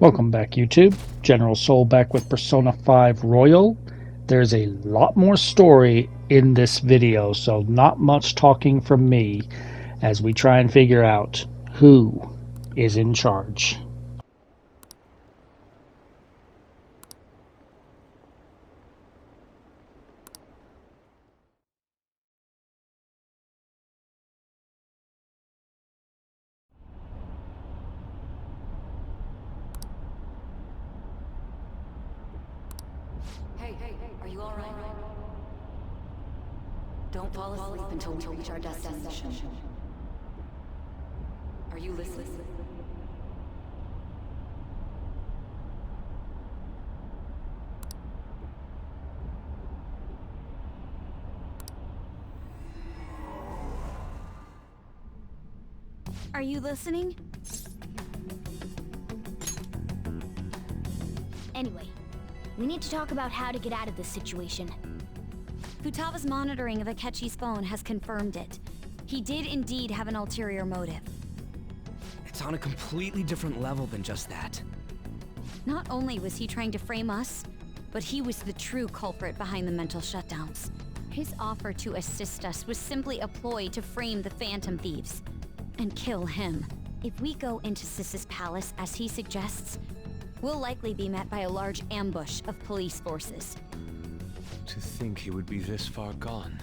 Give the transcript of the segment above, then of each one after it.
Welcome back, YouTube. General Soul back with Persona 5 Royal. There's a lot more story in this video, so not much talking from me as we try and figure out who is in charge. Hey, are you alright? Don't fall asleep until we reach our destination. Are you listening? Are you listening? Anyway, we need to talk about how to get out of this situation. Futaba's monitoring of Akechi's phone has confirmed it. He did indeed have an ulterior motive. It's on a completely different level than just that. Not only was he trying to frame us, but he was the true culprit behind the mental shutdowns. His offer to assist us was simply a ploy to frame the Phantom Thieves and kill him. If we go into Sis's palace as he suggests, we'll likely be met by a large ambush of police forces. To think he would be this far gone.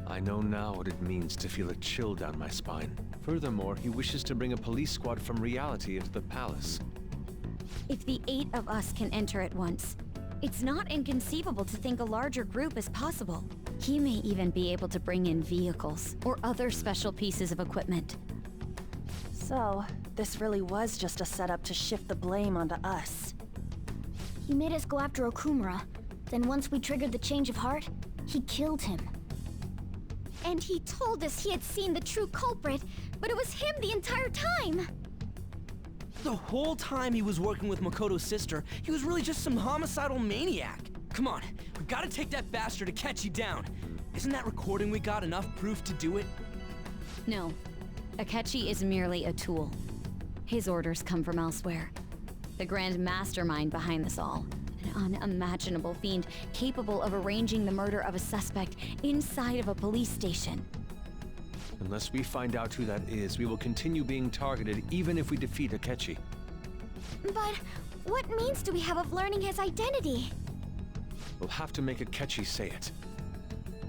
I know now what it means to feel a chill down my spine. Furthermore, he wishes to bring a police squad from reality into the palace. If the 8 of us can enter at once, it's not inconceivable to think a larger group is possible. He may even be able to bring in vehicles or other special pieces of equipment. So, this really was just a setup to shift the blame onto us. He made us go after Okumura, then once we triggered the change of heart, he killed him. And he told us he had seen the true culprit, but it was him the entire time! The whole time he was working with Makoto's sister, he was really just some homicidal maniac. Come on, we gotta take that bastard Akechi down. Isn't that recording we got enough proof to do it? No, Akechi is merely a tool. His orders come from elsewhere. The grand mastermind behind this all. An unimaginable fiend capable of arranging the murder of a suspect inside of a police station. Unless we find out who that is, we will continue being targeted even if we defeat Akechi. But what means do we have of learning his identity? We'll have to make Akechi say it.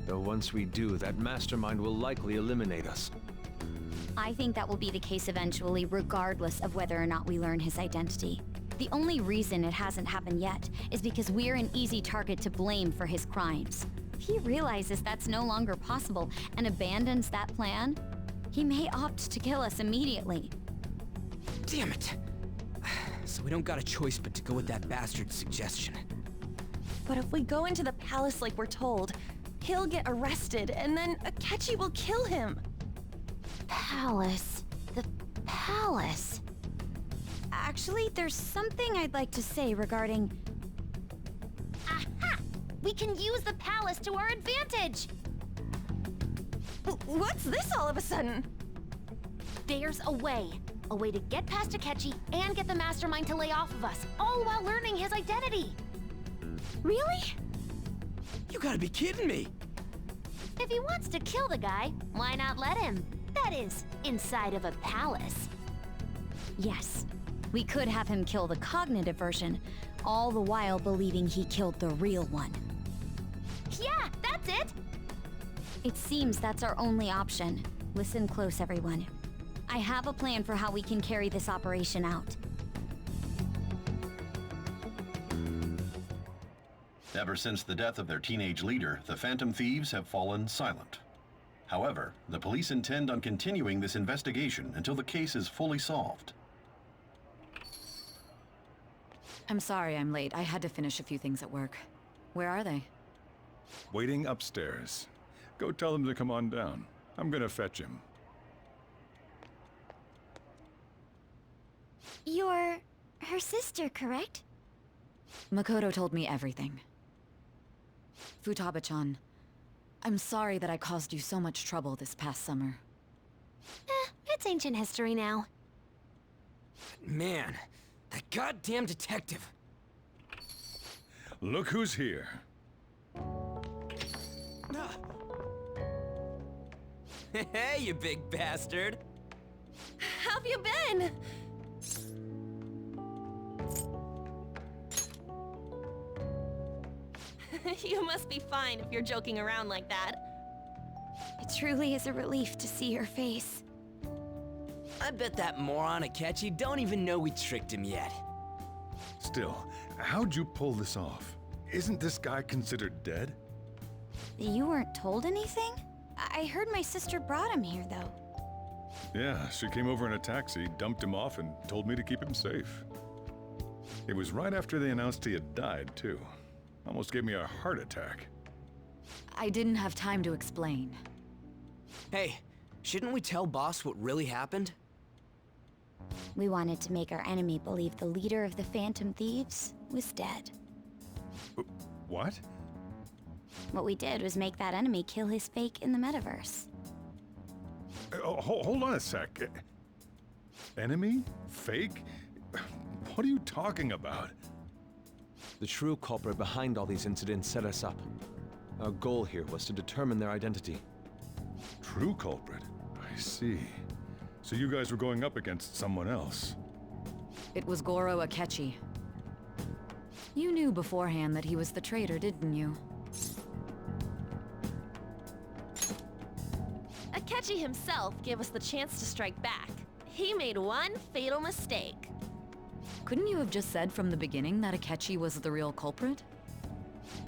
Though once we do, that mastermind will likely eliminate us. I think that will be the case eventually, regardless of whether or not we learn his identity. The only reason it hasn't happened yet is because we're an easy target to blame for his crimes. If he realizes that's no longer possible and abandons that plan, he may opt to kill us immediately. Damn it. So we don't got a choice but to go with that bastard's suggestion. But if we go into the palace like we're told, he'll get arrested and then Akechi will kill him. Palace. The palace. Actually, there's something I'd like to say regarding... Aha! We can use the palace to our advantage! What's this all of a sudden? There's a way. A way to get past Akechi and get the mastermind to lay off of us, all while learning his identity. Really? You gotta be kidding me. If he wants to kill the guy, why not let him? That is, inside of a palace. Yes, we could have him kill the cognitive version, all the while believing he killed the real one. Yeah, that's it! It seems that's our only option. Listen close, everyone. I have a plan for how we can carry this operation out. Ever since the death of their teenage leader, the Phantom Thieves have fallen silent. However, the police intend on continuing this investigation until the case is fully solved. I'm sorry I'm late. I had to finish a few things at work. Where are they? Waiting upstairs. Go tell them to come on down. I'm gonna fetch him. You're her sister, correct? Makoto told me everything. Futaba-chan, I'm sorry that I caused you so much trouble this past summer. It's ancient history now. Man, goddamn detective. Look who's here. Hey, you big bastard. How have you been? You must be fine if you're joking around like that. It truly is a relief to see your face. I bet that moron Akechi don't even know we tricked him yet. Still, how'd you pull this off? Isn't this guy considered dead? You weren't told anything? I heard my sister brought him here, though. Yeah, she came over in a taxi, dumped him off, and told me to keep him safe. It was right after they announced he had died, too. Almost gave me a heart attack. I didn't have time to explain. Hey, shouldn't we tell boss what really happened? We wanted to make our enemy believe the leader of the Phantom Thieves was dead. What? What we did was make that enemy kill his fake in the metaverse. Hold on a sec. Enemy? Fake? What are you talking about? The true culprit behind all these incidents set us up. Our goal here was to determine their identity. True culprit? I see. So you guys were going up against someone else. It was Goro Akechi. You knew beforehand that he was the traitor, didn't you? Akechi himself gave us the chance to strike back. He made one fatal mistake. Couldn't you have just said from the beginning that Akechi was the real culprit?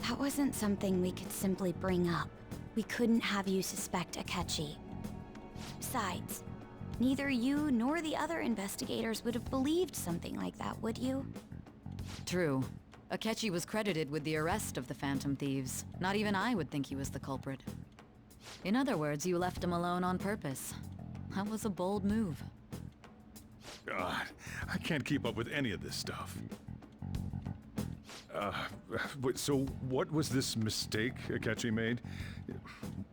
That wasn't something we could simply bring up. We couldn't have you suspect Akechi. Besides, neither you nor the other investigators would have believed something like that, would you? True. Akechi was credited with the arrest of the Phantom Thieves. Not even I would think he was the culprit. In other words, you left him alone on purpose. That was a bold move. God, I can't keep up with any of this stuff. So what was this mistake Akechi made?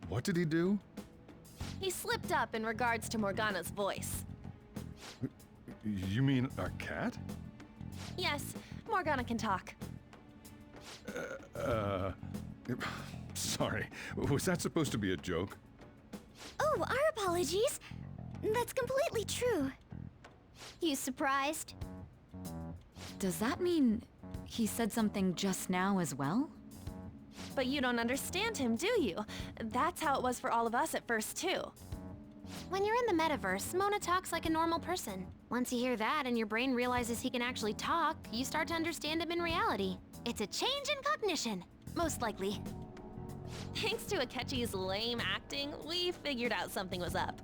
What did he do? He slipped up in regards to Morgana's voice. You mean our cat? Yes, Morgana can talk. Sorry, was that supposed to be a joke? Oh, our apologies. That's completely true. You surprised? Does that mean he said something just now as well? But you don't understand him, do you? That's how it was for all of us at first, too. When you're in the metaverse, Mona talks like a normal person. Once you hear that and your brain realizes he can actually talk, you start to understand him in reality. It's a change in cognition, most likely. Thanks to Akechi's lame acting, we figured out something was up.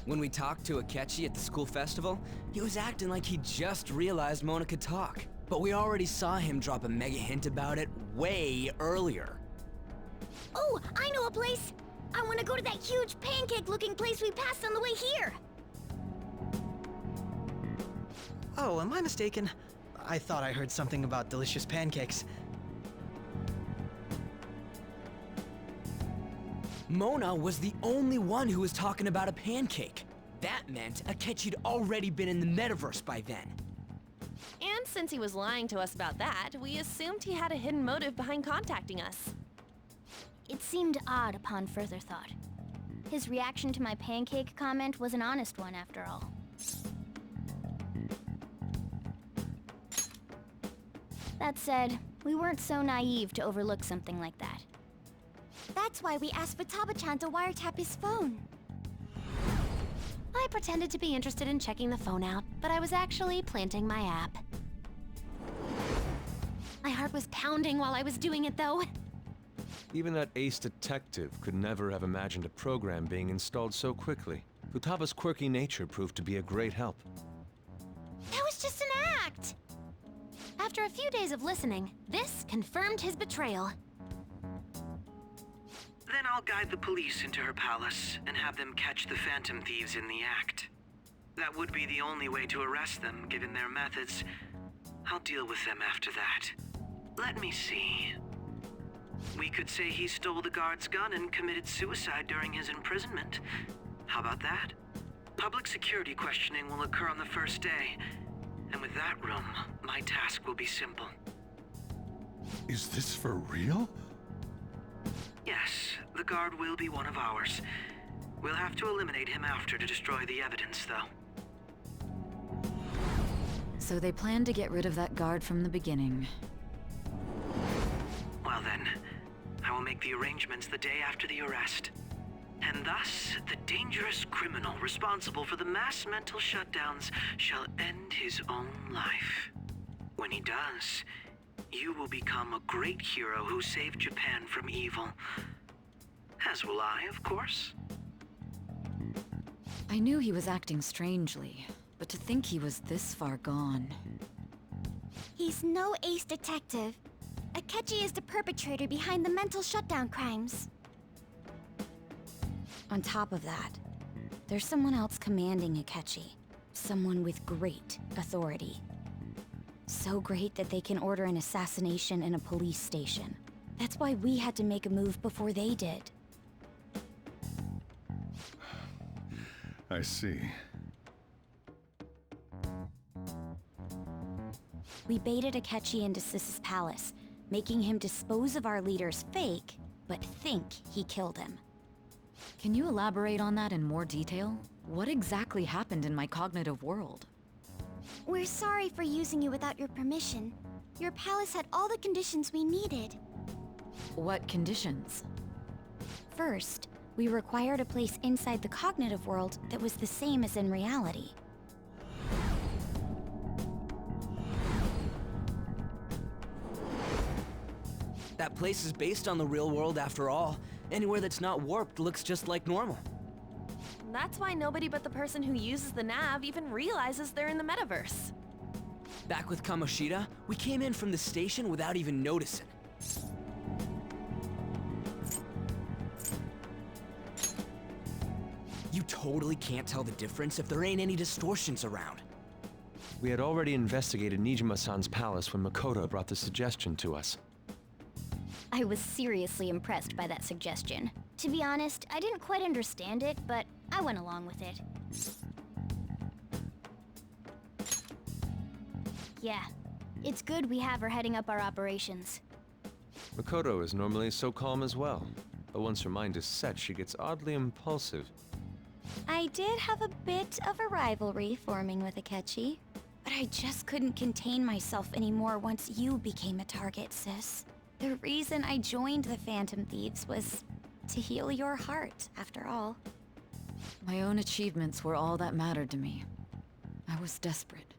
When we talked to Akechi at the school festival, he was acting like he just realized Mona could talk. But we already saw him drop a mega hint about it way earlier. Oh, I know a place! I want to go to that huge pancake-looking place we passed on the way here! Oh, am I mistaken? I thought I heard something about delicious pancakes. Mona was the only one who was talking about a pancake. That meant Akechi'd already been in the metaverse by then. And since he was lying to us about that, we assumed he had a hidden motive behind contacting us. It seemed odd upon further thought. His reaction to my pancake comment was an honest one, after all. That said, we weren't so naive to overlook something like that. That's why we asked Futaba-chan to wiretap his phone. I pretended to be interested in checking the phone out, but I was actually planting my app. My heart was pounding while I was doing it, though. Even that ace detective could never have imagined a program being installed so quickly. Futaba's quirky nature proved to be a great help. That was just an act! After a few days of listening, this confirmed his betrayal. Then I'll guide the police into her palace and have them catch the Phantom Thieves in the act. That would be the only way to arrest them, given their methods. I'll deal with them after that. Let me see. We could say he stole the guard's gun and committed suicide during his imprisonment. How about that? Public security questioning will occur on the first day. And with that room, my task will be simple. Is this for real? Yes, the guard will be one of ours. We'll have to eliminate him after to destroy the evidence, though. So they planned to get rid of that guard from the beginning. Well then, I will make the arrangements the day after the arrest. And thus, the dangerous criminal responsible for the mass mental shutdowns shall end his own life. When he does, you will become a great hero who saved Japan from evil. As will I, of course. I knew he was acting strangely, but to think he was this far gone. He's no ace detective. Akechi is the perpetrator behind the mental shutdown crimes. On top of that, there's someone else commanding Akechi. Someone with great authority. So great that they can order an assassination in a police station. That's why we had to make a move before they did. I see. We baited Akechi into Sis's palace, making him dispose of our leader's fake, but think he killed him. Can you elaborate on that in more detail? What exactly happened in my cognitive world? We're sorry for using you without your permission. Your palace had all the conditions we needed. What conditions? First, we required a place inside the cognitive world that was the same as in reality. That place is based on the real world after all. Anywhere that's not warped looks just like normal. That's why nobody but the person who uses the nav even realizes they're in the metaverse. Back with Kamoshida, we came in from the station without even noticing. You totally can't tell the difference if there ain't any distortions around. We had already investigated Nijima-san's palace when Makoto brought the suggestion to us. I was seriously impressed by that suggestion. To be honest, I didn't quite understand it, but I went along with it. Yeah, it's good we have her heading up our operations. Makoto is normally so calm as well, but once her mind is set, she gets oddly impulsive. I did have a bit of a rivalry forming with Akechi, but I just couldn't contain myself anymore once you became a target, sis. The reason I joined the Phantom Thieves was to heal your heart, after all. My own achievements were all that mattered to me. I was desperate.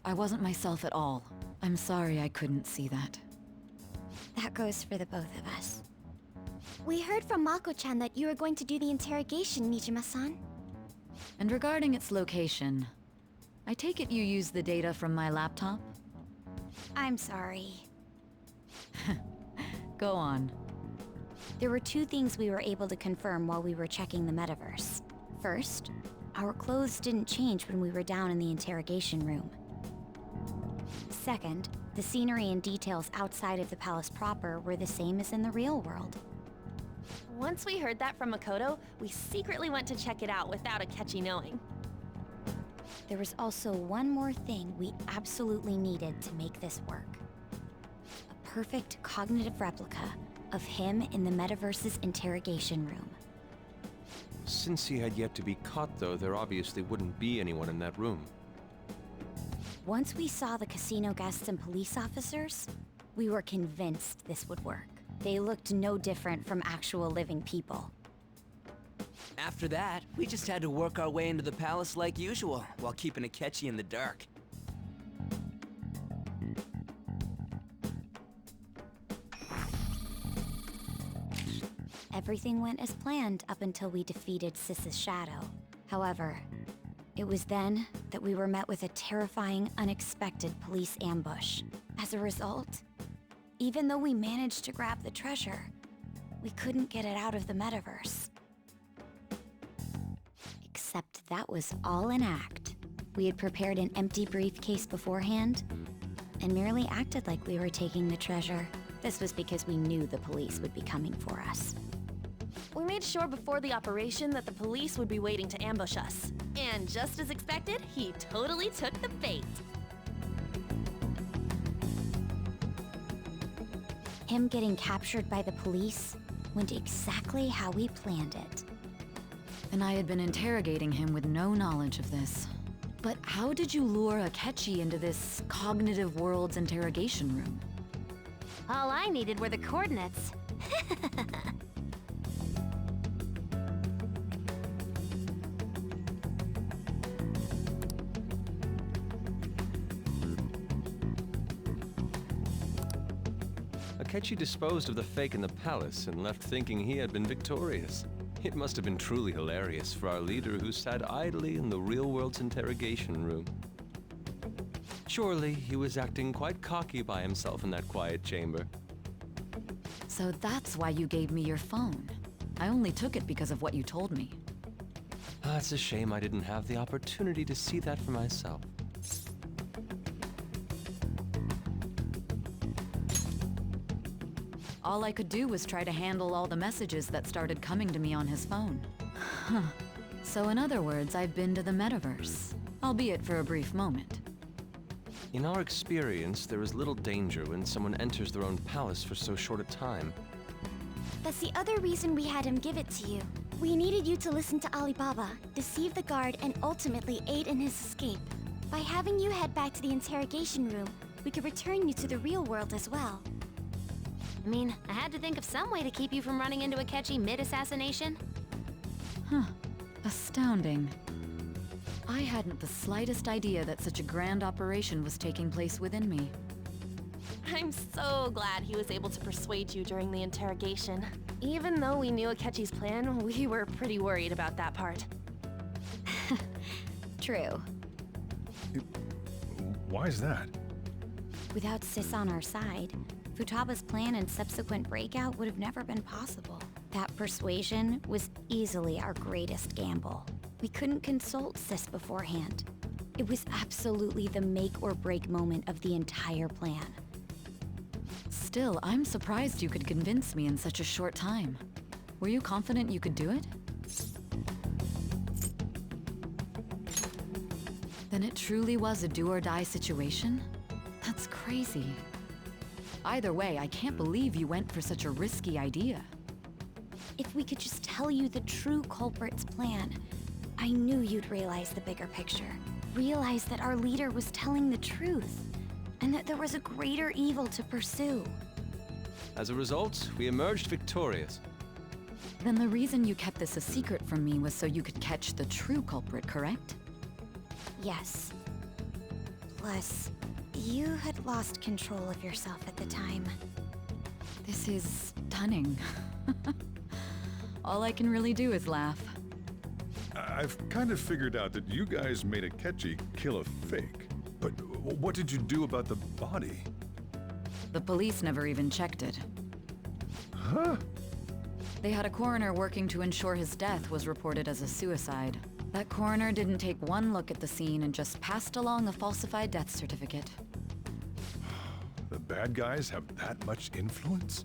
I wasn't myself at all. I'm sorry I couldn't see that. That goes for the both of us. We heard from Mako-chan that you were going to do the interrogation, Nijima-san. And regarding its location, I take it you used the data from my laptop? I'm sorry. Go on. There were two things we were able to confirm while we were checking the metaverse. First, our clothes didn't change when we were down in the interrogation room. Second, the scenery and details outside of the palace proper were the same as in the real world. Once we heard that from Makoto, we secretly went to check it out without Akechi knowing. There was also one more thing we absolutely needed to make this work. A perfect cognitive replica of him in the metaverse's interrogation room. Since he had yet to be caught, though, there obviously wouldn't be anyone in that room. Once we saw the casino guests and police officers, we were convinced this would work. They looked no different from actual living people. After that, we just had to work our way into the palace like usual, while keeping Akechi in the dark. Everything went as planned up until we defeated Sis's shadow. However, it was then that we were met with a terrifying, unexpected police ambush. As a result, even though we managed to grab the treasure, we couldn't get it out of the metaverse. Except that was all an act. We had prepared an empty briefcase beforehand and merely acted like we were taking the treasure. This was because we knew the police would be coming for us. We made sure before the operation that the police would be waiting to ambush us. And just as expected, he totally took the bait. Him getting captured by the police went exactly how we planned it. And I had been interrogating him with no knowledge of this. But how did you lure Akechi into this cognitive world's interrogation room? All I needed were the coordinates. Akechi disposed of the fake in the palace and left thinking he had been victorious. It must have been truly hilarious for our leader who sat idly in the real world's interrogation room. Surely he was acting quite cocky by himself in that quiet chamber. So that's why you gave me your phone. I only took it because of what you told me. It's a shame I didn't have the opportunity to see that for myself. All I could do was try to handle all the messages that started coming to me on his phone. Huh. So in other words, I've been to the metaverse, albeit for a brief moment. In our experience, there is little danger when someone enters their own palace for so short a time. That's the other reason we had him give it to you. We needed you to listen to Alibaba, deceive the guard, and ultimately aid in his escape. By having you head back to the interrogation room, we could return you to the real world as well. I mean, I had to think of some way to keep you from running into Akechi mid-assassination. Huh. Astounding. I hadn't the slightest idea that such a grand operation was taking place within me. I'm so glad he was able to persuade you during the interrogation. Even though we knew Akechi's plan, we were pretty worried about that part. True. Why is that? Without Sis on our side, Futaba's plan and subsequent breakout would have never been possible. That persuasion was easily our greatest gamble. We couldn't consult Sis beforehand. It was absolutely the make or break moment of the entire plan. Still, I'm surprised you could convince me in such a short time. Were you confident you could do it? Then it truly was a do-or-die situation? That's crazy. Either way, I can't believe you went for such a risky idea. If we could just tell you the true culprit's plan, I knew you'd realize the bigger picture. Realize that our leader was telling the truth, and that there was a greater evil to pursue. As a result, we emerged victorious. Then the reason you kept this a secret from me was so you could catch the true culprit, correct? Yes. Plus, you had lost control of yourself at the time. This is stunning. All I can really do is laugh. I've kind of figured out that you guys made Akechi kill a fake. But what did you do about the body? The police never even checked it. Huh? They had a coroner working to ensure his death was reported as a suicide. That coroner didn't take one look at the scene and just passed along a falsified death certificate. The bad guys have that much influence?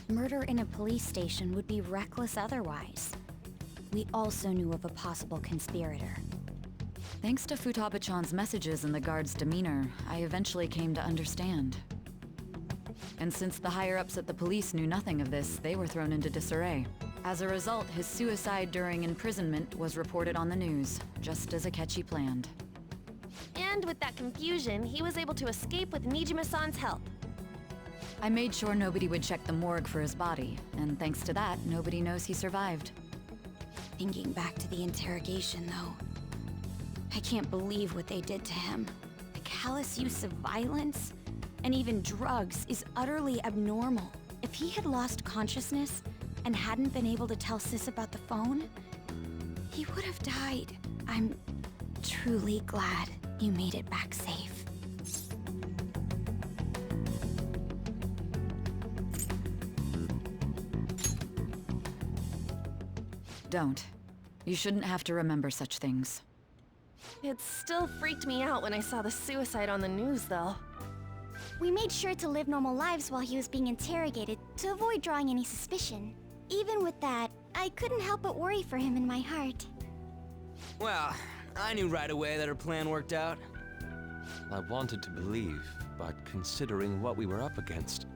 Murder in a police station would be reckless otherwise. We also knew of a possible conspirator. Thanks to Futaba-chan's messages and the guard's demeanor, I eventually came to understand. And since the higher-ups at the police knew nothing of this, they were thrown into disarray. As a result, his suicide during imprisonment was reported on the news, just as Akechi planned. And with that confusion, he was able to escape with Nijima-san's help. I made sure nobody would check the morgue for his body, and thanks to that, nobody knows he survived. Thinking back to the interrogation, though, I can't believe what they did to him. The callous use of violence, and even drugs, is utterly abnormal. If he had lost consciousness and hadn't been able to tell Sis about the phone, he would have died. I'm truly glad you made it back safe. Don't. You shouldn't have to remember such things. It still freaked me out when I saw the suicide on the news, though. We made sure to live normal lives while he was being interrogated to avoid drawing any suspicion. even with that, I couldn't help but worry for him in my heart. Well, I knew right away that her plan worked out. I wanted to believe, but considering what we were up against...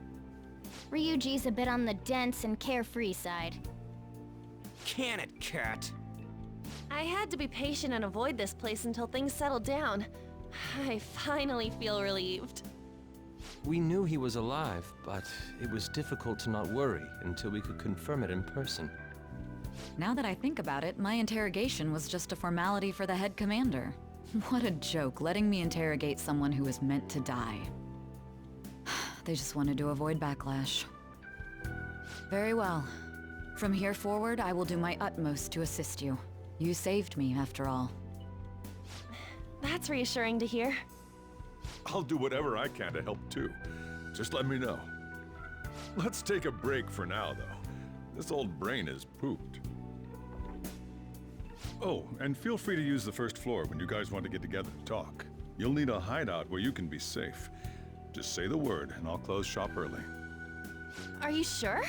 Ryuji's a bit on the dense and carefree side. Can it, Cat? I had to be patient and avoid this place until things settled down. I finally feel relieved. We knew he was alive, but it was difficult to not worry until we could confirm it in person. Now that I think about it, my interrogation was just a formality for the head commander. What a joke, letting me interrogate someone who was meant to die. They just wanted to avoid backlash. Very well. From here forward, I will do my utmost to assist you. You saved me, after all. That's reassuring to hear. I'll do whatever I can to help too. Just let me know. Let's take a break for now, though. This old brain is pooped. Oh, and feel free to use the first floor when you guys want to get together to talk. You'll need a hideout where you can be safe. Just say the word, and I'll close shop early. Are you sure?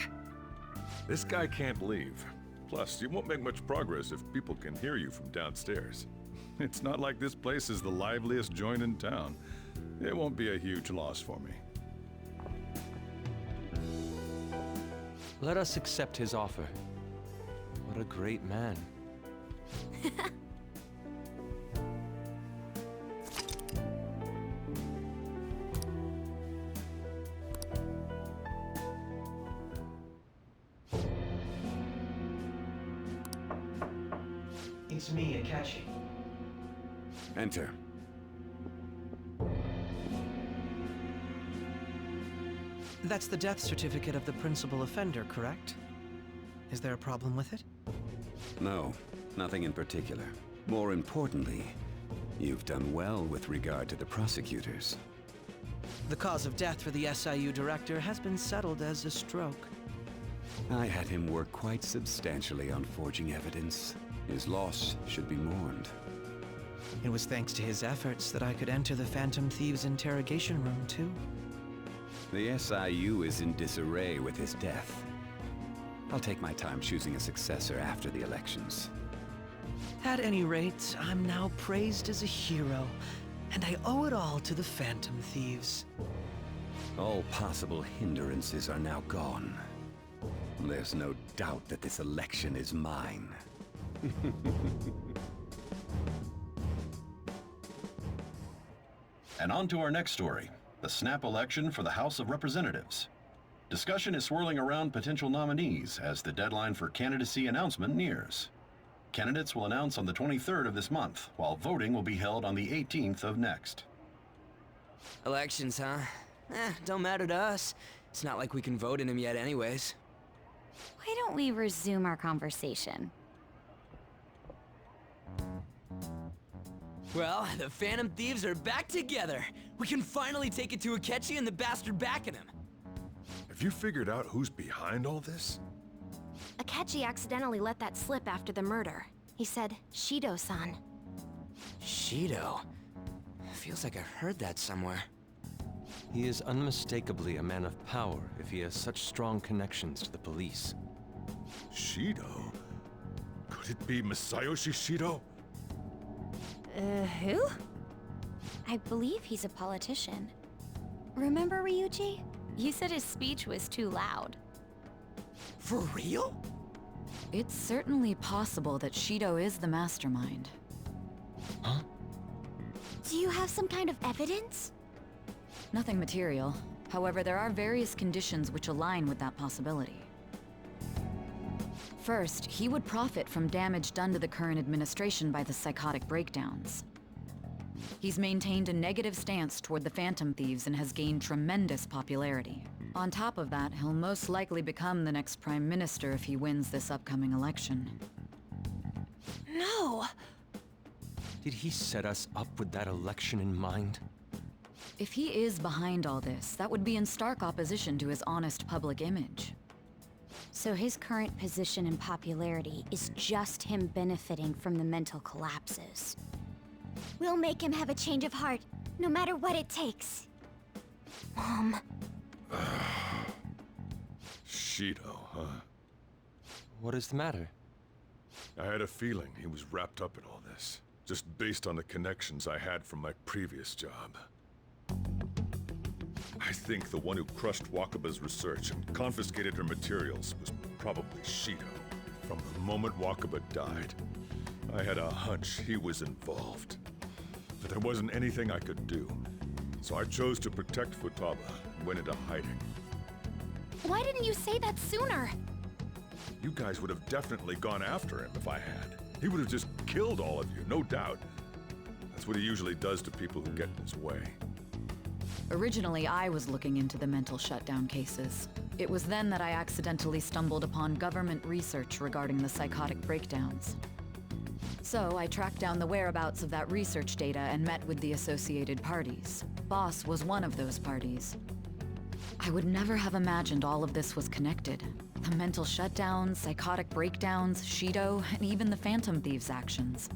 This guy can't leave. Plus, you won't make much progress if people can hear you from downstairs. It's not like this place is the liveliest joint in town. It won't be a huge loss for me. Let us accept his offer. What a great man. It's me, Akechi. Enter. That's the death certificate of the principal offender, correct? Is there a problem with it? No, nothing in particular. More importantly, you've done well with regard to the prosecutors. The cause of death for the SIU director has been settled as a stroke. I had him work quite substantially on forging evidence. His loss should be mourned. It was thanks to his efforts that I could enter the Phantom Thieves' interrogation room, too. The SIU is in disarray with his death. I'll take my time choosing a successor after the elections. At any rate, I'm now praised as a hero, and I owe it all to the Phantom Thieves. All possible hindrances are now gone. There's no doubt that this election is mine. And on to our next story, the snap election for the House of Representatives. Discussion is swirling around potential nominees as the deadline for candidacy announcement nears. Candidates will announce on the 23rd of this month, while voting will be held on the 18th of next. Elections, huh? Don't matter to us. It's not like we can vote in them yet anyways. Why don't we resume our conversation? Well, the Phantom Thieves are back together. We can finally take it to Akechi and the bastard backing him. Have you figured out who's behind all this? Akechi accidentally let that slip after the murder. He said, Shido-san. Shido? Feels like I heard that somewhere. He is unmistakably a man of power if he has such strong connections to the police. Shido? Could it be Masayoshi Shido? Who? I believe he's a politician. Remember Ryuji? You said his speech was too loud. For real? It's certainly possible that Shido is the mastermind. Huh? Do you have some kind of evidence? Nothing material. However, there are various conditions which align with that possibility. First, he would profit from damage done to the current administration by the psychotic breakdowns. He's maintained a negative stance toward the Phantom Thieves and has gained tremendous popularity. On top of that, he'll most likely become the next Prime Minister if he wins this upcoming election. No! Did he set us up with that election in mind? If he is behind all this, that would be in stark opposition to his honest public image. So his current position and popularity is just him benefiting from the mental collapses. We'll make him have a change of heart, no matter what it takes. Mom. Shido, huh? What is the matter? I had a feeling he was wrapped up in all this, just based on the connections I had from my previous job. I think the one who crushed Wakaba's research and confiscated her materials was probably Shido. From the moment Wakaba died, I had a hunch he was involved. But there wasn't anything I could do, so I chose to protect Futaba and went into hiding. Why didn't you say that sooner? You guys would have definitely gone after him if I had. He would have just killed all of you, no doubt. That's what he usually does to people who get in his way. Originally, I was looking into the mental shutdown cases. It was then that I accidentally stumbled upon government research regarding the psychotic breakdowns. So I tracked down the whereabouts of that research data and met with the associated parties. Boss was one of those parties. I would never have imagined all of this was connected. The mental shutdowns, psychotic breakdowns, Shido, and even the Phantom Thieves' actions.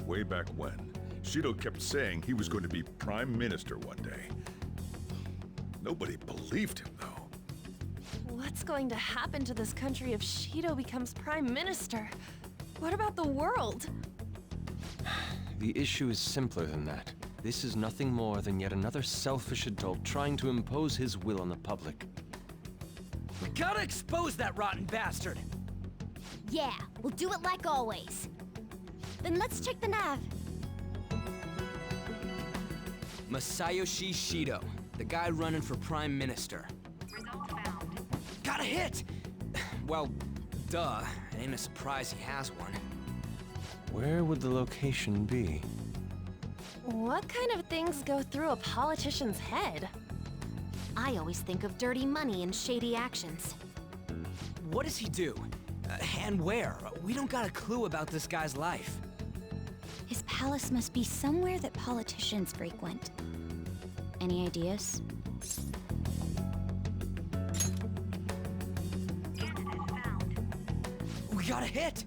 Way back when, Shido kept saying he was going to be Prime Minister one day. Nobody believed him, though. What's going to happen to this country if Shido becomes Prime Minister? What about the world? The issue is simpler than that. This is nothing more than yet another selfish adult trying to impose his will on the public. We gotta expose that rotten bastard! Yeah, we'll do it like always. Then let's check the nav. Masayoshi Shido, the guy running for Prime Minister. Result found. Got a hit! Well, duh. It ain't a surprise he has one. Where would the location be? What kind of things go through a politician's head? I always think of dirty money and shady actions. What does he do? And where? We don't got a clue about this guy's life. His palace must be somewhere that politicians frequent. Any ideas? We got a hit!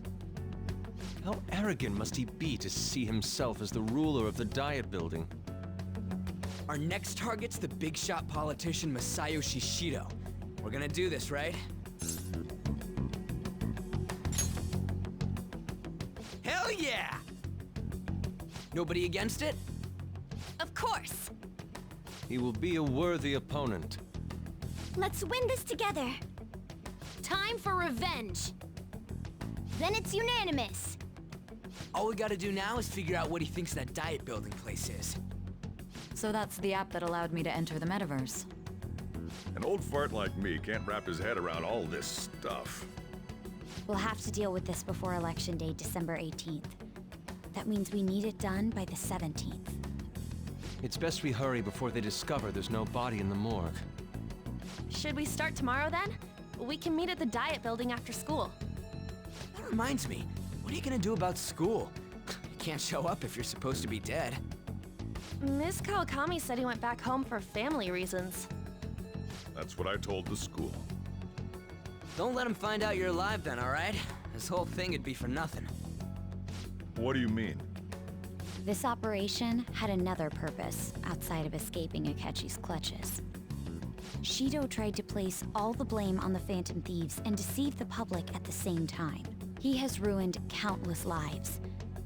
How arrogant must he be to see himself as the ruler of the Diet Building? Our next target's the big shot politician Masayoshi Shido. We're gonna do this, right? Hell yeah! Nobody against it? Of course! He will be a worthy opponent. Let's win this together. Time for revenge. Then it's unanimous. All we gotta do now is figure out what he thinks that Diet Building place is. So that's the app that allowed me to enter the metaverse. An old fart like me can't wrap his head around all this stuff. We'll have to deal with this before Election Day, December 18th. That means we need it done by the 17th. It's best we hurry before they discover there's no body in the morgue. Should we start tomorrow then? We can meet at the Diet Building after school. That reminds me, what are you gonna do about school? You can't show up if you're supposed to be dead. Ms. Kawakami said he went back home for family reasons. That's what I told the school. Don't let him find out you're alive then, alright? This whole thing would be for nothing. What do you mean? This operation had another purpose outside of escaping Akechi's clutches. Shido tried to place all the blame on the Phantom Thieves and deceive the public at the same time. He has ruined countless lives,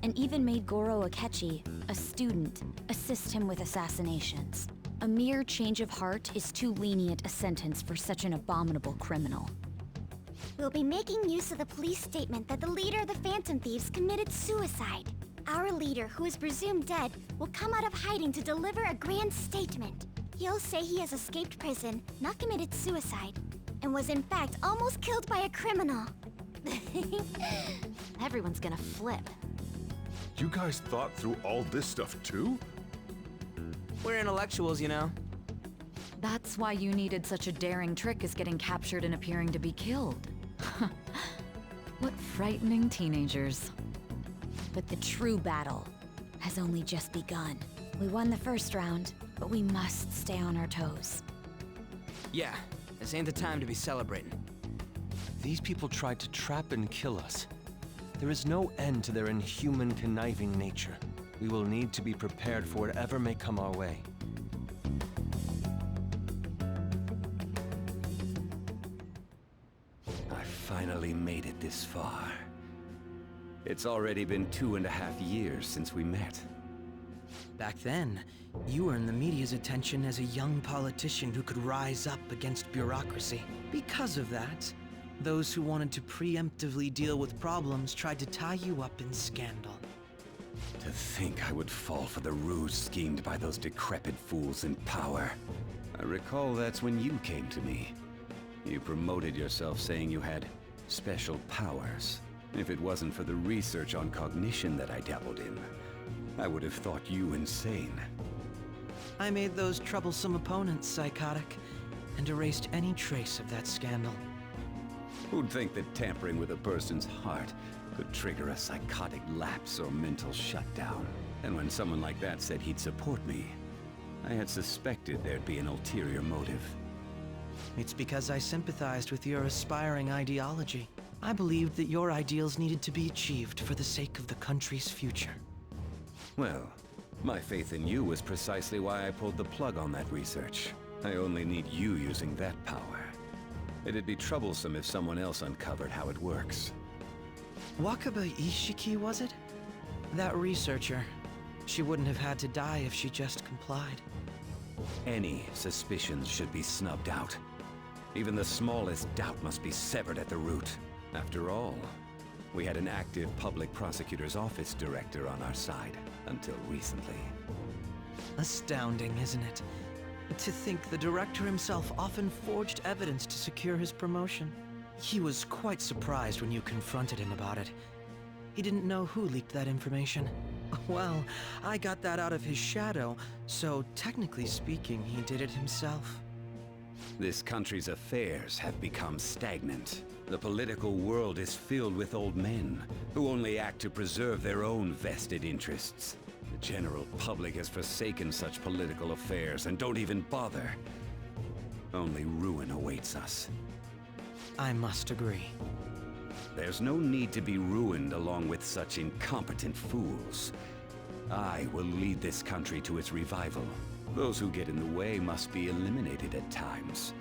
and even made Goro Akechi, a student, assist him with assassinations. A mere change of heart is too lenient a sentence for such an abominable criminal. We'll be making use of the police statement that the leader of the Phantom Thieves committed suicide. Our leader, who is presumed dead, will come out of hiding to deliver a grand statement. He'll say he has escaped prison, not committed suicide, and was in fact almost killed by a criminal. Everyone's gonna flip. You guys thought through all this stuff too? We're intellectuals, you know. That's why you needed such a daring trick as getting captured and appearing to be killed. What frightening teenagers. But the true battle has only just begun. We won the first round, but we must stay on our toes. Yeah, this ain't the time to be celebrating. These people tried to trap and kill us. There is no end to their inhuman, conniving nature. We will need to be prepared for whatever may come our way. I finally made it this far. It's already been 2.5 years since we met. Back then, you earned the media's attention as a young politician who could rise up against bureaucracy. Because of that, those who wanted to preemptively deal with problems tried to tie you up in scandal. To think I would fall for the ruse schemed by those decrepit fools in power. I recall that's when you came to me. You promoted yourself saying you had special powers. If it wasn't for the research on cognition that I dabbled in, I would have thought you insane. I made those troublesome opponents psychotic, and erased any trace of that scandal. Who'd think that tampering with a person's heart could trigger a psychotic lapse or mental shutdown? And when someone like that said he'd support me, I had suspected there'd be an ulterior motive. It's because I sympathized with your aspiring ideology. I believed that your ideals needed to be achieved for the sake of the country's future. Well, my faith in you was precisely why I pulled the plug on that research. I only need you using that power. It'd be troublesome if someone else uncovered how it works. Wakaba Ishiki, was it? That researcher. She wouldn't have had to die if she just complied. Any suspicions should be snubbed out. Even the smallest doubt must be severed at the root. After all, we had an active public prosecutor's office director on our side, until recently. Astounding, isn't it? To think the director himself often forged evidence to secure his promotion. He was quite surprised when you confronted him about it. He didn't know who leaked that information. Well, I got that out of his shadow, so technically speaking, he did it himself. This country's affairs have become stagnant. The political world is filled with old men who only act to preserve their own vested interests. The general public has forsaken such political affairs and don't even bother. Only ruin awaits us. I must agree. There's no need to be ruined along with such incompetent fools. I will lead this country to its revival. Those who get in the way must be eliminated at times.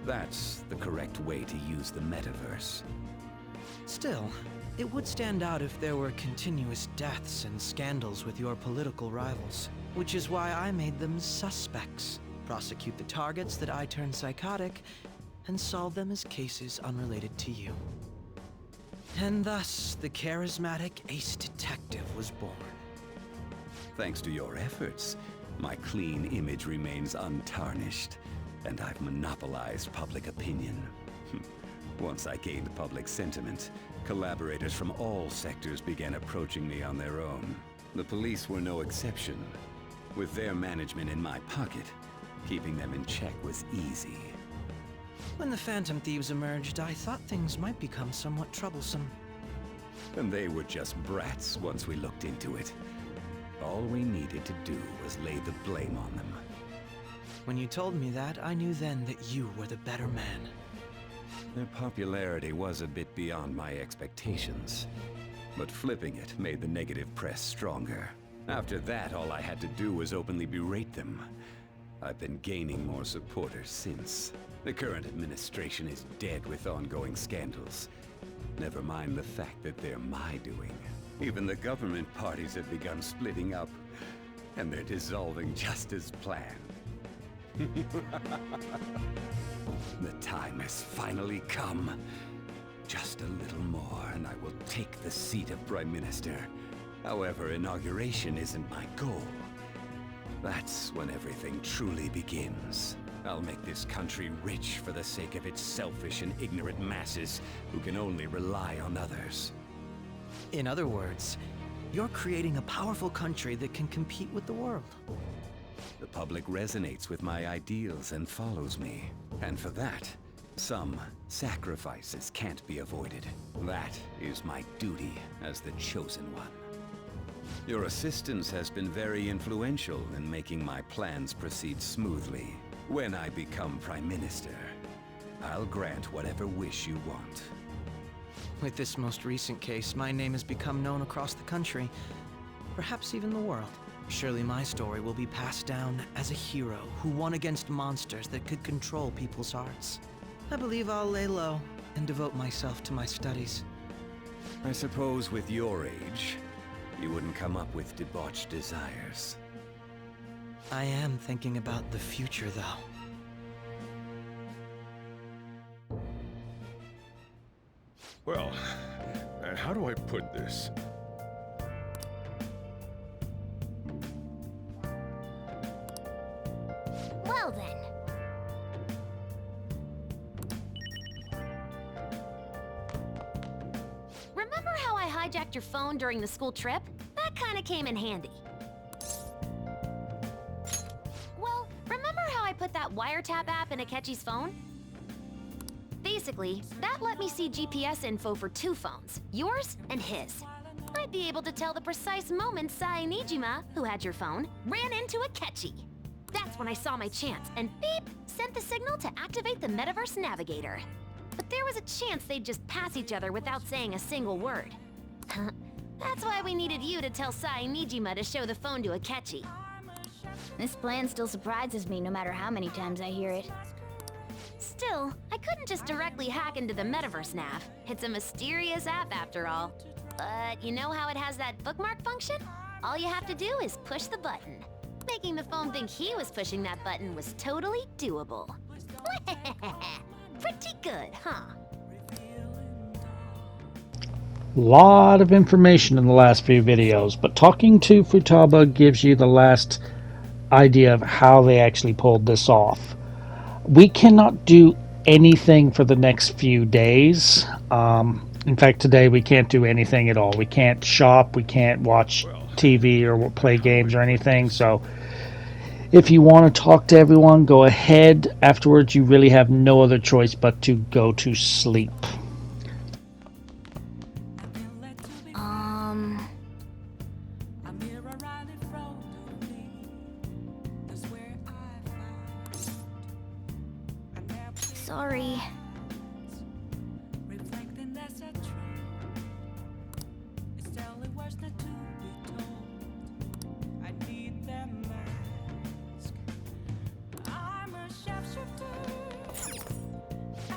That's the correct way to use the metaverse. Still, it would stand out if there were continuous deaths and scandals with your political rivals, which is why I made them suspects. Prosecute the targets that I turn psychotic, and solve them as cases unrelated to you. And thus, the charismatic ace detective was born. Thanks to your efforts, my clean image remains untarnished, and I've monopolized public opinion. Once I gained public sentiment, collaborators from all sectors began approaching me on their own. The police were no exception. With their management in my pocket, keeping them in check was easy. When the Phantom Thieves emerged, I thought things might become somewhat troublesome. And they were just brats once we looked into it. All we needed to do was lay the blame on them. When you told me that, I knew then that you were the better man. Their popularity was a bit beyond my expectations. But flipping it made the negative press stronger. After that, all I had to do was openly berate them. I've been gaining more supporters since. The current administration is dead with ongoing scandals. Never mind the fact that they're my doing. Even the government parties have begun splitting up, and they're dissolving just as planned. The time has finally come. Just a little more, and I will take the seat of Prime Minister. However, inauguration isn't my goal. That's when everything truly begins. I'll make this country rich for the sake of its selfish and ignorant masses who can only rely on others. In other words, you're creating a powerful country that can compete with the world. The public resonates with my ideals and follows me. And for that, some sacrifices can't be avoided. That is my duty as the chosen one. Your assistance has been very influential in making my plans proceed smoothly. When I become Prime Minister, I'll grant whatever wish you want. With this most recent case, my name has become known across the country, perhaps even the world. Surely my story will be passed down as a hero who won against monsters that could control people's hearts. I believe I'll lay low and devote myself to my studies. I suppose with your age, you wouldn't come up with debauched desires. I am thinking about the future, though. Well, how do I put this? Well then. Remember how I hijacked your phone during the school trip? That kinda came in handy. Well, remember how I put that wiretap app in Akechi's phone? Basically, that let me see GPS info for 2 phones, yours and his. I'd be able to tell the precise moment Sai Nijima, who had your phone, ran into Akechi. That's when I saw my chance, and beep, sent the signal to activate the Metaverse Navigator. But there was a chance they'd just pass each other without saying a single word. That's why we needed you to tell Sai Nijima to show the phone to Akechi. This plan still surprises me no matter how many times I hear it. Still, I couldn't just directly hack into the Metaverse Nav. It's a mysterious app after all. But you know how it has that bookmark function? All you have to do is push the button. Making the phone think he was pushing that button was totally doable. Pretty good, huh? Lot of information in the last few videos, but talking to Futaba gives you the last idea of how they actually pulled this off. We cannot do anything for the next few days. In fact, today we can't do anything at all. We can't shop, we can't watch TV or play games or anything. So if you want to talk to everyone, go ahead. Afterwards, you really have no other choice but to go to sleep. Sorry.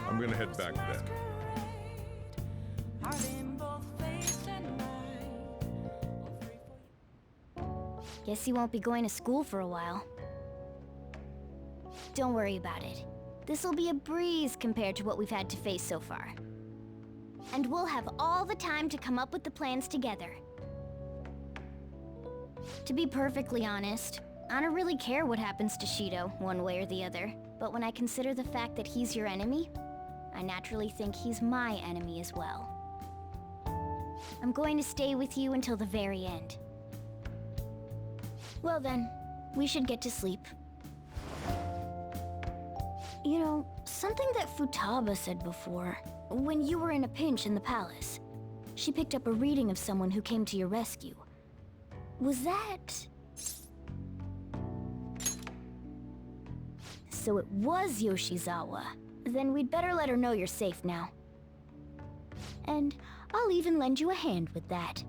I'm gonna head back then. Guess you won't be going to school for a while. Don't worry about it. This'll be a breeze compared to what we've had to face so far. And we'll have all the time to come up with the plans together. To be perfectly honest, I don't really care what happens to Shido, one way or the other. But when I consider the fact that he's your enemy, I naturally think he's my enemy as well. I'm going to stay with you until the very end. Well then, we should get to sleep. You know, something that Futaba said before, when you were in a pinch in the palace, she picked up a reading of someone who came to your rescue. Was that... So it was Yoshizawa. Then we'd better let her know you're safe now. And I'll even lend you a hand with that.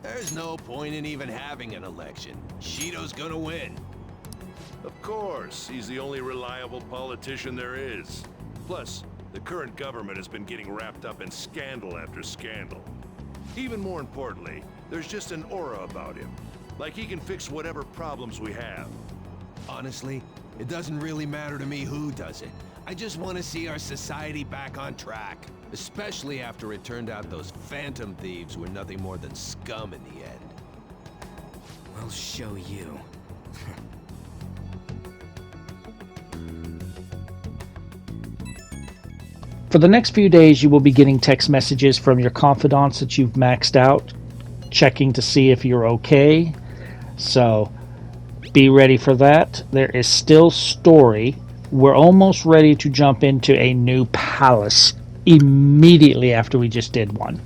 There's no point in even having an election. Shido's gonna win. Of course, he's the only reliable politician there is. Plus, the current government has been getting wrapped up in scandal after scandal. Even more importantly, there's just an aura about him. Like he can fix whatever problems we have. Honestly, it doesn't really matter to me who does it. I just want to see our society back on track. Especially after it turned out those phantom thieves were nothing more than scum in the end. We'll show you. For the next few days, you will be getting text messages from your confidants that you've maxed out, checking to see if you're okay. So, be ready for that. There is still story. We're almost ready to jump into a new palace immediately after we just did one.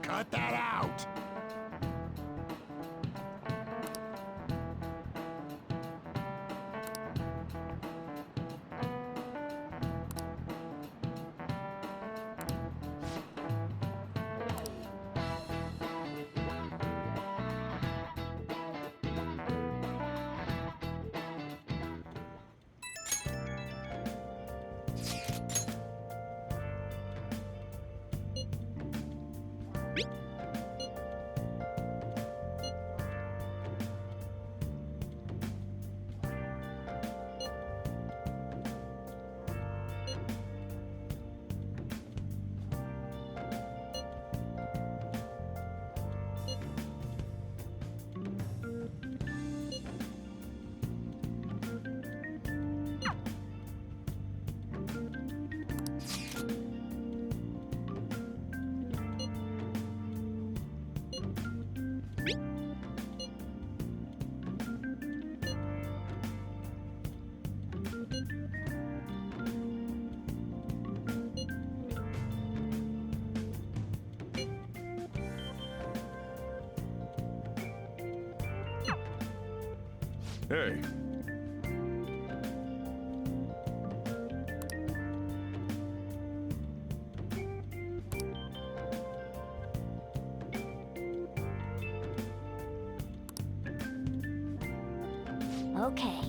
Cut that out! Hey. Okay.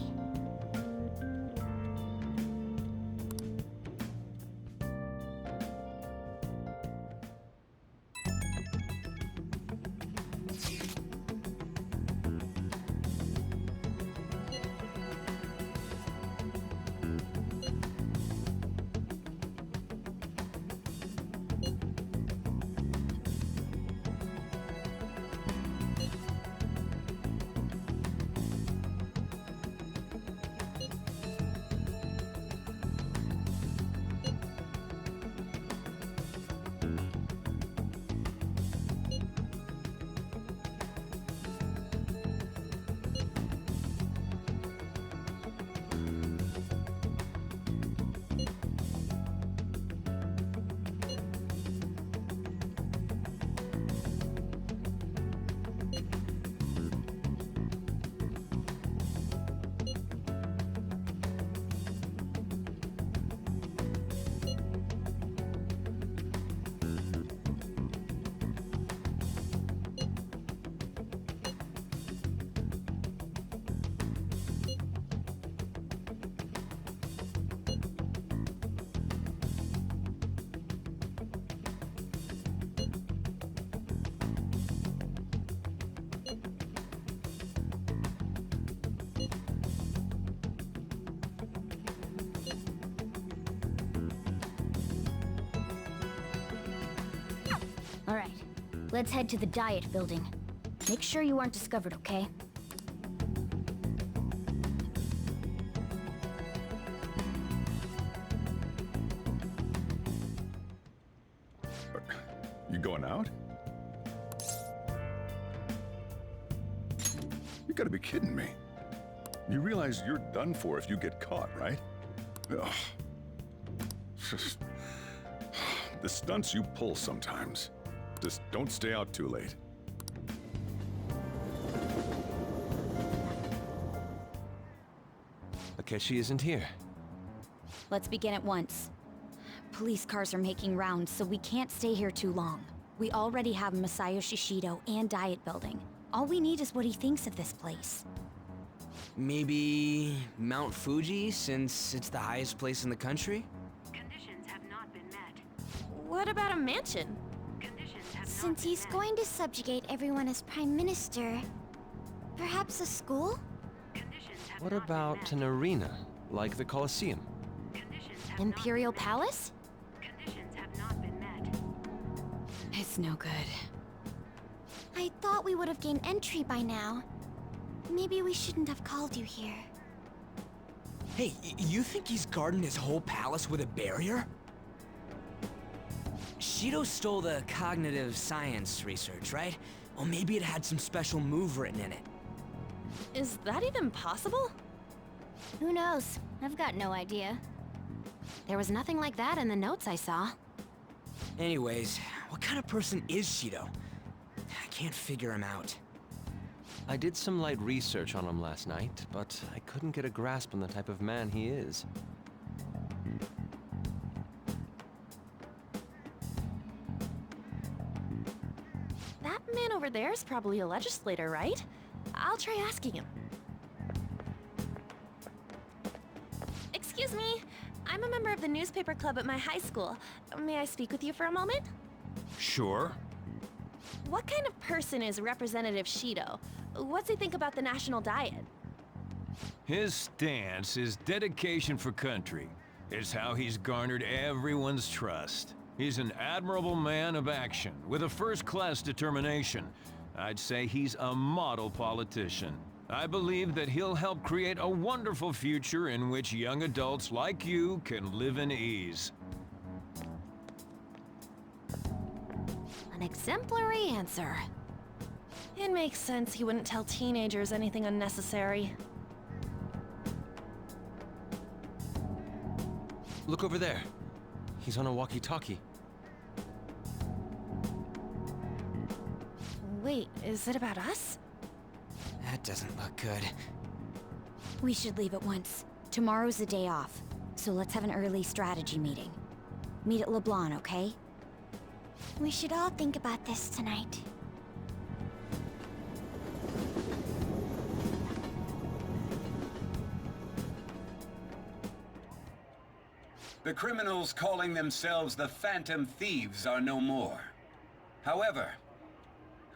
Alright, let's head to the diet building. Make sure you aren't discovered, okay? You going out? You gotta be kidding me. You realize you're done for if you get caught, right? Ugh. The stunts you pull sometimes. Just don't stay out too late. Akechi isn't here. Let's begin at once. Police cars are making rounds, so we can't stay here too long. We already have Masayoshi Shido and Diet Building. All we need is what he thinks of this place. Maybe Mount Fuji, since it's the highest place in the country? Conditions have not been met. What about a mansion? Since he's going to subjugate everyone as Prime Minister, perhaps a school? What about an arena, like the Colosseum? Imperial Palace? It's no good. I thought we would have gained entry by now. Maybe we shouldn't have called you here. Hey, you think he's guarding his whole palace with a barrier? Shido stole the cognitive science research, right? Well, maybe it had some special move written in it. Is that even possible? Who knows? I've got no idea. There was nothing like that in the notes I saw. Anyways, what kind of person is Shido? I can't figure him out. I did some light research on him last night, but I couldn't get a grasp on the type of man he is. That man over there is probably a legislator, right? I'll try asking him. Excuse me. I'm a member of the newspaper club at my high school. May I speak with you for a moment? Sure. What kind of person is Representative Shido? What's he think about the national diet? His stance is dedication for country. It's how he's garnered everyone's trust. He's an admirable man of action, with a first-class determination. I'd say he's a model politician. I believe that he'll help create a wonderful future in which young adults like you can live in ease. An exemplary answer. It makes sense he wouldn't tell teenagers anything unnecessary. Look over there. He's on a walkie-talkie. Wait, is it about us? That doesn't look good. We should leave at once. Tomorrow's the day off, so let's have an early strategy meeting. Meet at LeBlanc, okay? We should all think about this tonight. The criminals calling themselves the Phantom Thieves are no more. However,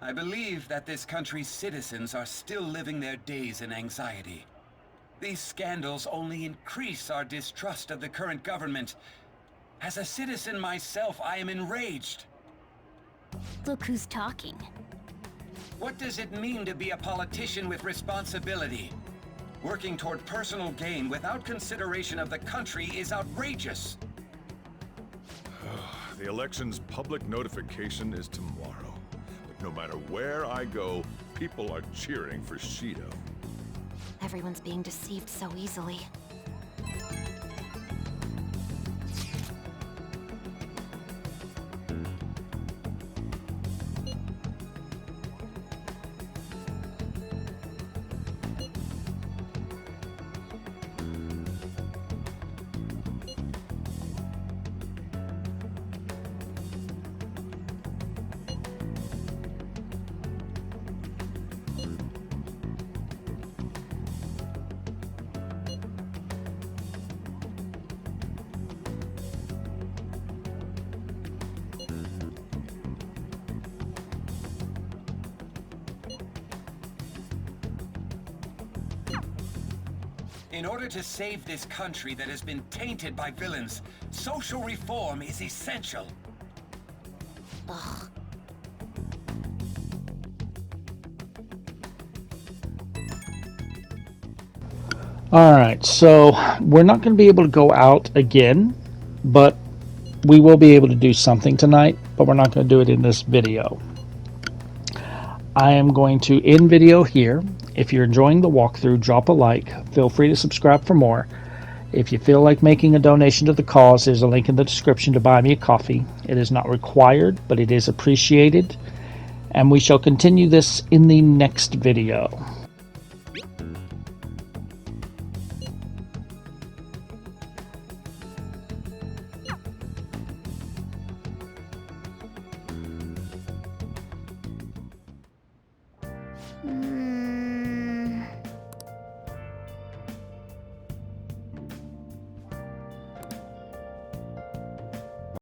I believe that this country's citizens are still living their days in anxiety. These scandals only increase our distrust of the current government. As a citizen myself, I am enraged. Look who's talking. What does it mean to be a politician with responsibility? Working toward personal gain without consideration of the country is outrageous. The election's public notification is tomorrow. But no matter where I go, people are cheering for Shido. Everyone's being deceived so easily. In order to save this country that has been tainted by villains, social reform is essential. Ugh. Alright, so we're not going to be able to go out again, but we will be able to do something tonight, but we're not going to do it in this video. I am going to end video here. If you're enjoying the walkthrough, drop a like. Feel free to subscribe for more. If you feel like making a donation to the cause, there's a link in the description to buy me a coffee. It is not required, but it is appreciated. And we shall continue this in the next video. Hmm.